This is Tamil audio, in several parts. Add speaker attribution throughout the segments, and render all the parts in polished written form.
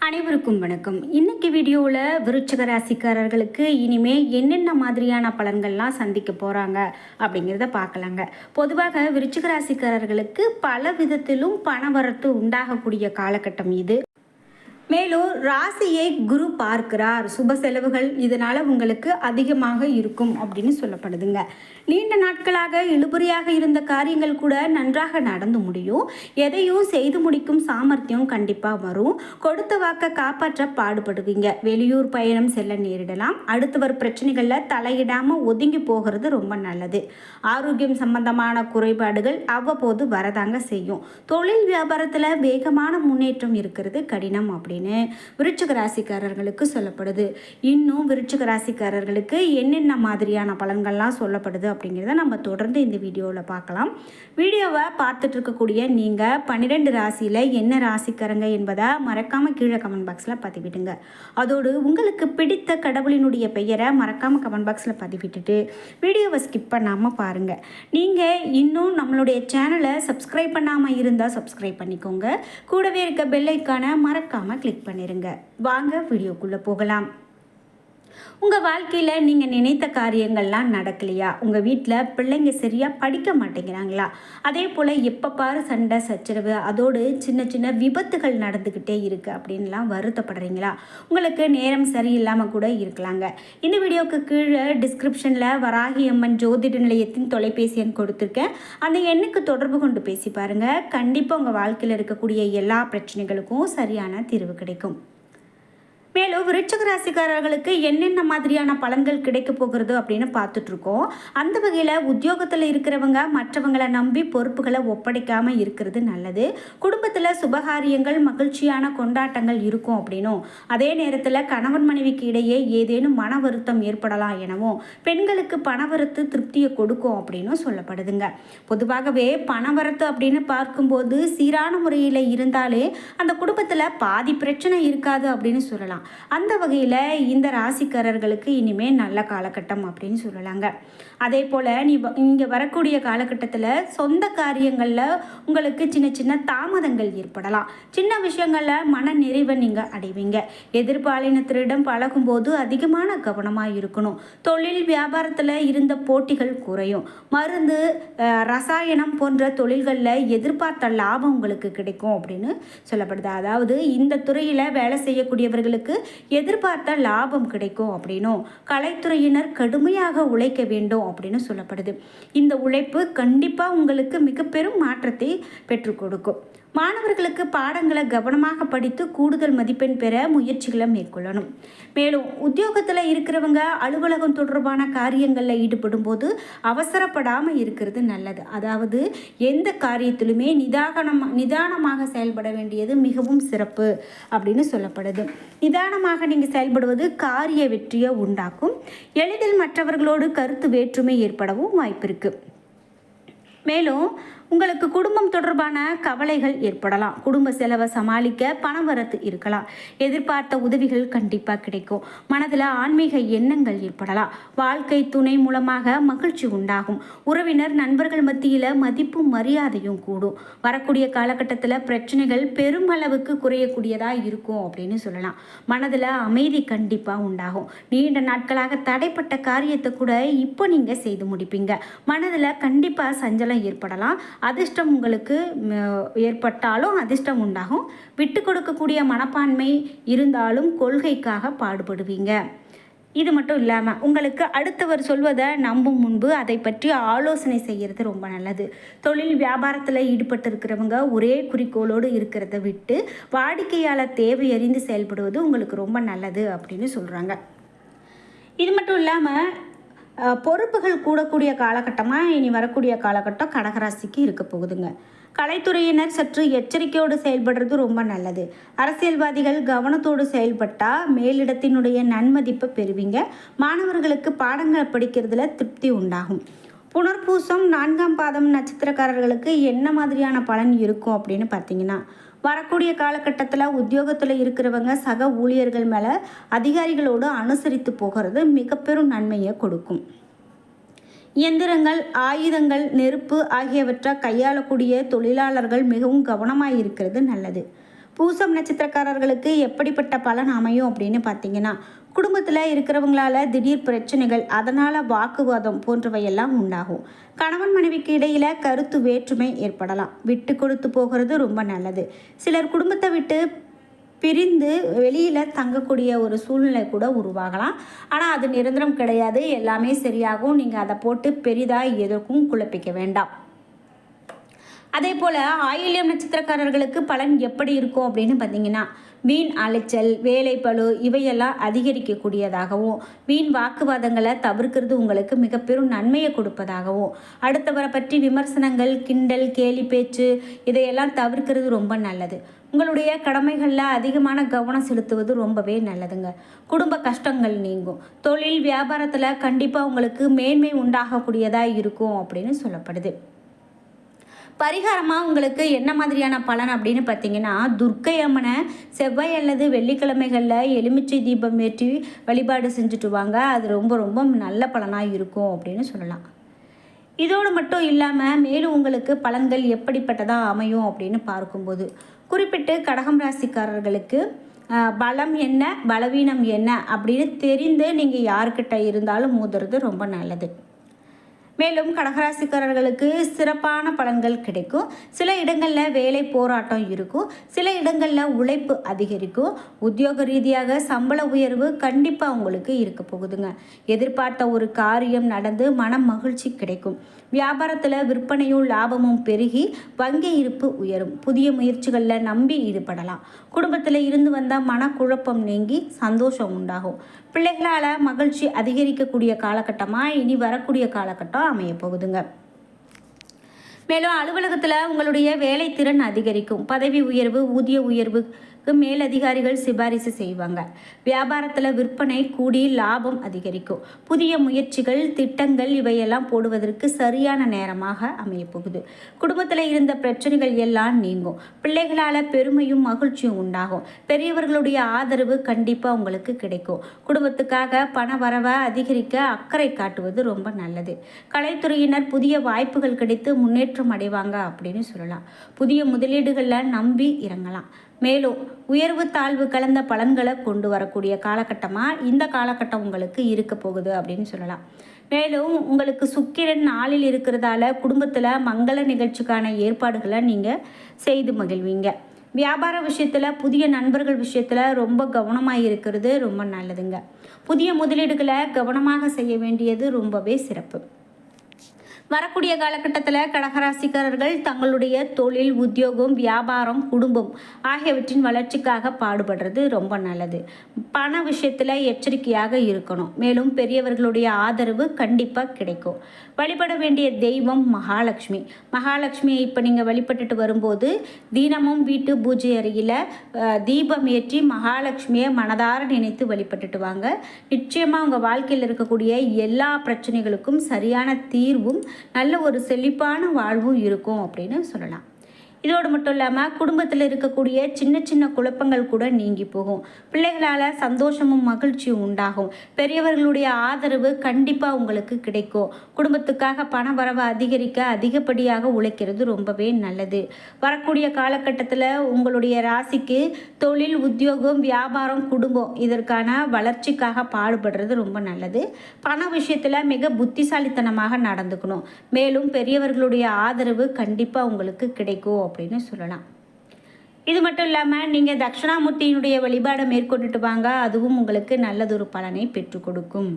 Speaker 1: அனைவருக்கும் வணக்கம். இன்னைக்கு வீடியோவில் விருச்சிக ராசிக்காரர்களுக்கு இனிமே என்னென்ன மாதிரியான பலன்கள்லாம் சந்திக்க போகிறாங்க அப்படிங்கிறத பார்க்கலாங்க. பொதுவாக விருச்சிக ராசிக்காரர்களுக்கு பல விதத்திலும் பணவரத்து உண்டாகக்கூடிய காலகட்டம் இது. மேலும் ராசியை குரு பார்க்கிறார். சுப செலவுகள் இதனால் உங்களுக்கு அதிகமாக இருக்கும் அப்படின்னு சொல்லப்படுதுங்க. நீண்ட நாட்களாக இழுபறியாக இருந்த காரியங்கள் கூட நன்றாக நடந்து முடியும். எதையும் செய்து முடிக்கும் சாமர்த்தியம் கண்டிப்பாக வரும். கொடுத்த வாக்க காப்பாற்ற பாடுபடுவீங்க. வெளியூர் பயணம் செல்ல நேரிடலாம். அடுத்தவர் பிரச்சனைகளில் தலையிடாமல் ஒதுங்கி போகிறது ரொம்ப நல்லது. ஆரோக்கியம் சம்பந்தமான குறைபாடுகள் அவ்வப்போது வரதாங்க செய்யும். தொழில் வியாபாரத்தில் வேகமான முன்னேற்றம் இருக்கிறது கடினம் அப்படின்னு விருச்சிக ராசிக்காரர்களுக்கு சொல்லப்படுது. இன்னும் விருச்சிக ராசிக்காரர்களுக்கு என்னென்ன மாதிரியான பலன்கள்லாம் சொல்லப்படுது அப்படிங்கிறத நம்ம தொடர்ந்து இந்த வீடியோவில் பார்க்கலாம். வீடியோவை பார்த்துட்டு இருக்கக்கூடிய நீங்கள் 12 ராசியில் என்ன ராசிக்காரங்க என்பதை மறக்காமல் கீழே கமெண்ட் பாக்ஸில் பதிவிடுங்க. அதோடு உங்களுக்கு பிடித்த கடவுளினுடைய பெயரை மறக்காமல் கமெண்ட் பாக்ஸில் பதிவிட்டுட்டு வீடியோவை ஸ்கிப் பண்ணாமல் பாருங்கள். நீங்கள் இன்னும் நம்மளுடைய சேனலை சப்ஸ்கிரைப் பண்ணாமல் இருந்தால் சப்ஸ்கிரைப் பண்ணிக்கோங்க. கூடவே இருக்க பெல் ஐக்கானை மறக்காமல் கிளிக் பண்ணிடுங்க. வாங்க வீடியோக்குள்ளே போகலாம். உங்கள் வாழ்க்கையில் நீங்கள் நினைத்த காரியங்கள்லாம் நடக்கலையா? உங்கள் வீட்டில் பிள்ளைங்க சரியாக படிக்க மாட்டேங்கிறாங்களா? அதே போல் எப்போ பாரு சண்டை சச்சரவு, அதோடு சின்ன சின்ன விபத்துகள் நடந்துக்கிட்டே இருக்குது அப்படின்லாம் வருத்தப்படுறீங்களா? உங்களுக்கு நேரம் சரியில்லாமல் கூட இருக்கலாங்க. இந்த வீடியோவுக்கு கீழே டிஸ்கிரிப்ஷனில் வராகி அம்மன் ஜோதிட நிலையத்தின் தொலைபேசி எண் கொடுத்துருக்கேன். அந்த எண்ணுக்கு தொடர்பு கொண்டு பேசி பாருங்கள். கண்டிப்பாக உங்கள் வாழ்க்கையில் இருக்கக்கூடிய எல்லா பிரச்சனைகளுக்கும் சரியான தீர்வு கிடைக்கும். மேலும் விருச்சிக ராசிக்காரர்களுக்கு என்னென்ன மாதிரியான பலன்கள் கிடைக்க போகிறது அப்படின்னு பார்த்துட்ருக்கோம். அந்த வகையில் உத்தியோகத்தில் இருக்கிறவங்க மற்றவங்களை நம்பி பொறுப்புகளை ஒப்படைக்காமல் இருக்கிறது நல்லது. குடும்பத்தில் சுபகாரியங்கள் மகிழ்ச்சியான கொண்டாட்டங்கள் இருக்கும் அப்படின்னும், அதே நேரத்தில் கணவன் மனைவிக்கு இடையே ஏதேனும் மன வருத்தம் ஏற்படலாம் எனவும், பெண்களுக்கு பணவரத்து திருப்தியை கொடுக்கும் அப்படின்னும் சொல்லப்படுதுங்க. பொதுவாகவே பணவரத்து அப்படின்னு பார்க்கும்போது சீரான முறையில் இருந்தாலே அந்த குடும்பத்தில் பாதி பிரச்சனை இருக்காது அப்படின்னு சொல்லலாம். அந்த வகையில் இந்த ராசிக்காரர்களுக்கு இனிமேல் நல்ல காலகட்டம் அப்படின்னு சொல்லலாங்க. அதே போல் இங்கே வரக்கூடிய காலகட்டத்தில் சொந்த காரியங்களில் உங்களுக்கு சின்ன சின்ன தாமதங்கள் ஏற்படலாம். சின்ன விஷயங்களில் மன நிறைவை நீங்கள் அடைவீங்க. எதிர்பாலினத்திடம் பழகும்போது அதிகமான கவனமாக இருக்கணும். தொழில் வியாபாரத்தில் இருந்த போட்டிகள் குறையும். மருந்து ரசாயனம் போன்ற தொழில்களில் எதிர்பார்த்த லாபம் உங்களுக்கு கிடைக்கும் அப்படின்னு சொல்லப்படுது. அதாவது இந்த துறையில் வேலை செய்யக்கூடியவர்களுக்கு எதிர்பார்த்த லாபம் கிடைக்கும் அப்படின்னும், கலைத்துறையினர் கடுமையாக உழைக்க வேண்டும் அப்படின்னு சொல்லப்படுது. இந்த உழைப்பு கண்டிப்பாக உங்களுக்கு மிக பெரும் மாற்றத்தை பெற்றுக் கொடுக்கும். மாணவர்களுக்கு பாடங்களை கவனமாக படித்து கூடுதல் மதிப்பெண் பெற முயற்சிகளை மேற்கொள்ளணும். மேலும் உத்தியோகத்தில் இருக்கிறவங்க அலுவலகம் தொடர்பான காரியங்களில் ஈடுபடும் போது அவசரப்படாமல் இருக்கிறது நல்லது. அதாவது எந்த காரியத்திலுமே நிதானமாக செயல்பட வேண்டியது மிகவும் சிறப்பு அப்படின்னு சொல்லப்படுது. நிதானமாக நீங்கள் செயல்படுவது காரிய வெற்றியை உண்டாக்கும். எளிதில் மற்றவர்களோடு கருத்து வேற்றுமை ஏற்படவும் வாய்ப்பு இருக்குது. மேலும் உங்களுக்கு குடும்பம் தொடர்பான கவலைகள் ஏற்படலாம். குடும்ப செலவை சமாளிக்க பணவரத்து இருக்கலாம். எதிர்பார்த்த உதவிகள் கண்டிப்பாக கிடைக்கும். மனதில் ஆன்மீக எண்ணங்கள் ஏற்படலாம். வாழ்க்கை துணை மூலமாக மகிழ்ச்சி உண்டாகும். உறவினர் நண்பர்கள் மத்தியில் மதிப்பும் மரியாதையும் கூடும். வரக்கூடிய காலகட்டத்தில் பிரச்சனைகள் பெருமளவுக்கு குறையக்கூடியதாக இருக்கும் அப்படின்னு சொல்லலாம். மனதில் அமைதி கண்டிப்பாக உண்டாகும். நீண்ட நாட்களாக தடைப்பட்ட காரியத்தை கூட இப்போ நீங்கள் செய்து முடிப்பீங்க. மனதில் கண்டிப்பாக சஞ்சலம் ஏற்படலாம். அதிர்ஷ்டம் உங்களுக்கு ஏற்பட்டாலும் அதிர்ஷ்டம் உண்டாகும். விட்டு கொடுக்கக்கூடிய மனப்பான்மை இருந்தாலும் கொள்கைக்காக பாடுபடுவீங்க. இது மட்டும் இல்லாமல் உங்களுக்கு அடுத்தவர் சொல்வதை நம்பும் முன்பு அதை பற்றி ஆலோசனை செய்கிறது ரொம்ப நல்லது. தொழில் வியாபாரத்தில் ஈடுபட்டு இருக்கிறவங்க ஒரே குறிக்கோளோடு இருக்கிறத விட்டு வாடிக்கையாளர் தேவை அறிந்து செயல்படுவது உங்களுக்கு ரொம்ப நல்லது அப்படின்னு சொல்கிறாங்க. இது மட்டும் இல்லாமல் பொறுப்புகள் கூடக்கூடிய காலகட்டமாக இனி வரக்கூடிய காலகட்டம் கடகராசிக்கு இருக்க போகுதுங்க. கலைத்துறையினர் சற்று எச்சரிக்கையோடு செயல்படுறது ரொம்ப நல்லது. அரசியல்வாதிகள் கவனத்தோடு செயல்பட்டால் மேலிடத்தினுடைய நன்மதிப்பை பெறுவீங்க. மாணவர்களுக்கு பாடங்களை படிக்கிறதுல திருப்தி உண்டாகும். புனர்பூசம் 4ஆம் பாதம் நட்சத்திரக்காரர்களுக்கு என்ன மாதிரியான பலன் இருக்கும் அப்படின்னு பார்த்தீங்கன்னா, வரக்கூடிய காலகட்டத்தில் உத்தியோகத்தில் இருக்கிறவங்க சக ஊழியர்கள் மேலே அதிகாரிகளோடு அனுசரித்து போகிறது மிக பெரும் நன்மையை கொடுக்கும். இயந்திரங்கள், ஆயுதங்கள், நெருப்பு ஆகியவற்றை கையாளக்கூடிய தொழிலாளர்கள் மிகவும் கவனமாக இருக்கிறது நல்லது. பூசம் நட்சத்திரக்காரர்களுக்கு எப்படிப்பட்ட பலன் அமையும் அப்படின்னு பார்த்தீங்கன்னா, குடும்பத்தில் இருக்கிறவங்களால திடீர் பிரச்சனைகள், அதனால் வாக்குவாதம் போன்றவையெல்லாம் உண்டாகும். கணவன் மனைவிக்கு இடையில் கருத்து வேற்றுமை ஏற்படலாம். விட்டு கொடுத்து போகிறது ரொம்ப நல்லது. சிலர் குடும்பத்தை விட்டு பிரிந்து வெளியில் தங்கக்கூடிய ஒரு சூழ்நிலை கூட உருவாகலாம். ஆனால் அது நிரந்தரம் கிடையாது. எல்லாமே சரியாகும். நீங்கள் அதை போட்டு பெரிதாக எதற்கும் குழப்பிக்க வேண்டாம். அதே போல் ஆயில்யம் நட்சத்திரக்காரர்களுக்கு பலன் எப்படி இருக்கும் அப்படின்னு பார்த்தீங்கன்னா, வீண் அலைச்சல், வேலைப்பளு இவையெல்லாம் அதிகரிக்கக்கூடியதாகவும், வீண் வாக்குவாதங்களை தவிர்க்கிறது உங்களுக்கு மிக பெரும் நன்மையை கொடுப்பதாகவும், அடுத்தவரை பற்றி விமர்சனங்கள், கிண்டல், கேலி பேச்சு இதையெல்லாம் தவிர்க்கிறது ரொம்ப நல்லது. உங்களுடைய கடமைகளில் அதிகமான கவனம் செலுத்துவது ரொம்பவே நல்லதுங்க. குடும்ப கஷ்டங்கள் நீங்கும். தொழில் வியாபாரத்தில் கண்டிப்பாக உங்களுக்கு மேன்மை உண்டாகக்கூடியதாக இருக்கும் அப்படின்னு சொல்லப்படுது. பரிகாரமாக உங்களுக்கு என்ன மாதிரியான பலன் அப்படின்னு பார்த்தீங்கன்னா, துர்க்கை அம்மனை செவ்வாய் அல்லது வெள்ளிக்கிழமைகளில் எலுமிச்சை தீபம் ஏற்றி வழிபாடு செஞ்சுட்டு வாங்க. அது ரொம்ப ரொம்ப நல்ல பலனாக இருக்கும் அப்படின்னு சொல்லலாம். இதோடு மட்டும் இல்லாமல் மேலும் உங்களுக்கு பலன்கள் எப்படிப்பட்டதாக அமையும் அப்படின்னு பார்க்கும்போது, குறிப்பிட்டு கடகம் ராசிக்காரர்களுக்கு பலம் என்ன, பலவீனம் என்ன அப்படின்னு தெரிந்து நீங்கள் யார்கிட்ட இருந்தாலும் மோதுறது ரொம்ப நல்லது. மேலும் கடகராசிக்காரர்களுக்கு சிறப்பான பலன்கள் கிடைக்கும். சில இடங்களில் வேலை போராட்டம் இருக்கும். சில இடங்களில் உழைப்பு அதிகரிக்கும். உத்தியோக ரீதியாக சம்பள உயர்வு கண்டிப்பாக உங்களுக்கு இருக்க போகுதுங்க. எதிர்பார்த்த ஒரு காரியம் நடந்து மன மகிழ்ச்சி கிடைக்கும். வியாபாரத்தில் விற்பனையும் லாபமும் பெருகி வங்கி இருப்பு உயரும். புதிய முயற்சிகளில் நம்பி ஈடுபடலாம். குடும்பத்தில் இருந்து வந்த மனக்குழப்பம் நீங்கி சந்தோஷம் உண்டாகும். பிள்ளைகளால் மகிழ்ச்சி அதிகரிக்கக்கூடிய காலகட்டமாக இனி வரக்கூடிய காலகட்டம் அமைய போகுதுங்க. மேலும் அலுவலகத்தில் உங்களுடைய வேலை திறன் அதிகரிக்கும். பதவி உயர்வு, ஊதிய உயர்வுக்கு மேலதிகாரிகள் சிபாரிசு செய்வாங்க. வியாபாரத்தில் விற்பனை கூடி லாபம் அதிகரிக்கும். புதிய முயற்சிகள், திட்டங்கள் இவையெல்லாம் போடுவதற்கு சரியான நேரமாக அமையப்போகுது. குடும்பத்தில் இருந்த பிரச்சனைகள் எல்லாம் நீங்கும். பிள்ளைகளால் பெருமையும் மகிழ்ச்சியும் உண்டாகும். பெரியவர்களுடைய ஆதரவு கண்டிப்பாக உங்களுக்கு கிடைக்கும். குடும்பத்துக்காக பண வரவை அதிகரிக்க அக்கறை காட்டுவது ரொம்ப நல்லது. கலைத்துறையினர் புதிய வாய்ப்புகள் கிடைத்து முன்னேற்றம் அடைவாங்க அப்படின்னு சொல்லலாம். புதிய முதலீடுகளில் நம்பி இறங்கலாம். மேலும் உயர்வு தாழ்வு கலந்த பலன்களை கொண்டு வரக்கூடிய காலகட்டமாக இந்த காலகட்டம் உங்களுக்கு இருக்க போகுது அப்படின்னு சொல்லலாம். மேலும் உங்களுக்கு சுக்கிரன் நாளில் இருக்கிறதால குடும்பத்தில் மங்கள நிகழ்ச்சிக்கான ஏற்பாடுகளை நீங்கள் செய்து மகிழ்வீங்க. வியாபார விஷயத்தில், புதிய நண்பர்கள் விஷயத்தில் ரொம்ப கவனமாக இருக்கிறது ரொம்ப நல்லதுங்க. புதிய முதலீடுகளை கவனமாக செய்ய வேண்டியது ரொம்பவே சிறப்பு. வரக்கூடிய காலகட்டத்தில் கடகராசிக்காரர்கள் தங்களுடைய தொழில், உத்தியோகம், வியாபாரம், குடும்பம் ஆகியவற்றின் வளர்ச்சிக்காக பாடுபடுறது ரொம்ப நல்லது. பண விஷயத்தில் எச்சரிக்கையாக இருக்கணும். மேலும் பெரியவர்களுடைய ஆதரவு கண்டிப்பாக கிடைக்கும். வழிபட வேண்டிய தெய்வம் மகாலட்சுமி. மகாலட்சுமியை இப்போ நீங்கள் வழிபட்டுட்டு வரும்போது தினமும் வீட்டு பூஜை அறையில் தீபம் ஏற்றி மகாலட்சுமியை மனதார நினைத்து வழிபட்டுட்டு வாங்க. நிச்சயமாக உங்கள் வாழ்க்கையில் இருக்கக்கூடிய எல்லா பிரச்சனைகளுக்கும் சரியான தீர்வும் நல்ல ஒரு செழிப்பான வாழ்வும் இருக்கும் அப்படின்னு சொல்லலாம். இதோடு மட்டும் இல்லாமல் குடும்பத்தில் இருக்கக்கூடிய சின்ன சின்ன குழப்பங்கள் கூட நீங்கி போகும். பிள்ளைகளால் சந்தோஷமும் மகிழ்ச்சியும் உண்டாகும். பெரியவர்களுடைய ஆதரவு கண்டிப்பாக உங்களுக்கு கிடைக்கும். குடும்பத்துக்காக பண வரவை அதிகரிக்க அதிகப்படியாக உழைக்கிறது ரொம்பவே நல்லது. வரக்கூடிய காலகட்டத்தில் உங்களுடைய ராசிக்கு தொழில், உத்தியோகம், வியாபாரம், குடும்பம் இதற்கான வளர்ச்சிக்காக பாடுபடுறது ரொம்ப நல்லது. பண விஷயத்தில் மிக புத்திசாலித்தனமாக நடந்துக்கணும். மேலும் பெரியவர்களுடைய ஆதரவு கண்டிப்பாக உங்களுக்கு கிடைக்கும் அப்படின்னு சொல்லலாம். இது மட்டும் இல்லாமல் நீங்கள் தட்சிணாமூர்த்தியினுடைய வழிபாடை மேற்கொண்டுட்டு வாங்க. அதுவும் உங்களுக்கு நல்லதொரு பலனை பெற்றுக் கொடுக்கும்.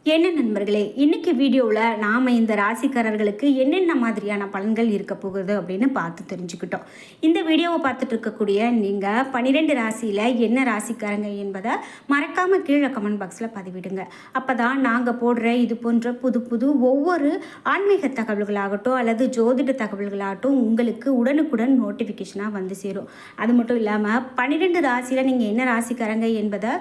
Speaker 1: என்ன நண்பர்களே, இன்றைக்கி வீடியோவில் நாம் இந்த ராசிக்காரர்களுக்கு என்னென்ன மாதிரியான பலன்கள் இருக்க போகுது அப்படின்னு பார்த்து தெரிஞ்சுக்கிட்டோம். இந்த வீடியோவை பார்த்துட்டு இருக்கக்கூடிய நீங்கள் 12 ராசியில் என்ன ராசிக்காரங்க என்பதை மறக்காமல் கீழே கமெண்ட் பாக்ஸில் பதிவிடுங்க. அப்போ தான் நாங்கள் போடுற இது போன்ற புது புது ஒவ்வொரு ஆன்மீக தகவல்களாகட்டும் அல்லது ஜோதிட தகவல்களாகட்டும் உங்களுக்கு உடனுக்குடன் நோட்டிஃபிகேஷனாக வந்து சேரும். அது மட்டும் இல்லாமல் 12 ராசியில் நீங்கள் என்ன ராசிக்காரங்க என்பதை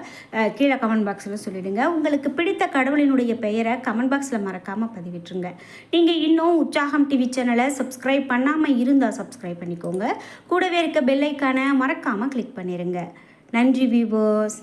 Speaker 1: கீழே கமெண்ட் பாக்ஸில் சொல்லிவிடுங்க. உங்களுக்கு பிடித்த கடவுளின் பெயரை கமெண்ட் பாக்ஸில் மறக்காமல் பதிவிட்டுருங்க. நீங்கள் இன்னும் உற்சாகம் டிவி சேனலை சப்ஸ்கிரைப் பண்ணாமல் இருந்தால் சப்ஸ்கிரைப் பண்ணிக்கோங்க. கூடவே இருக்க பெல் ஐக்கானை மறக்காமல் கிளிக் பண்ணிடுங்க. நன்றி வியூவர்ஸ்.